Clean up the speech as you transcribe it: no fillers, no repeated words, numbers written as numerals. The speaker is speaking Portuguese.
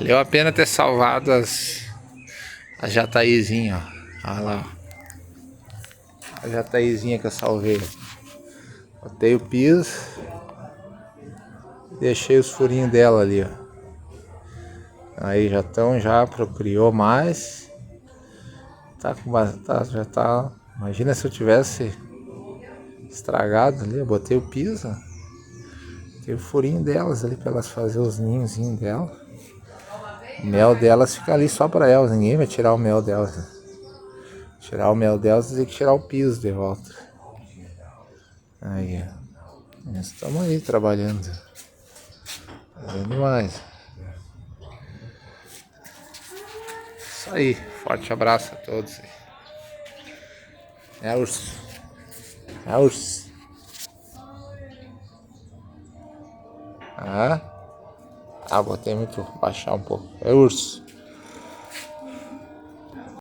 Valeu a pena ter salvado a Jataizinha, ó. Olha lá, ó. A Jataizinha que eu salvei. Botei o piso. Deixei os furinhos dela ali, ó. Aí já procriou mais. Tá com já tá. Imagina se eu tivesse estragado ali, eu botei o piso. Tem o furinho delas ali pra elas fazerem os ninhozinhos dela. O mel delas fica ali só pra elas, ninguém vai tirar o mel delas. Tirar o mel delas tem que tirar o piso de volta. Aí, ó. Nós estamos aí trabalhando. Fazendo mais. Isso aí. Forte abraço a todos. É urso. É urso. Ah, botei muito. Baixar um pouco. É urso.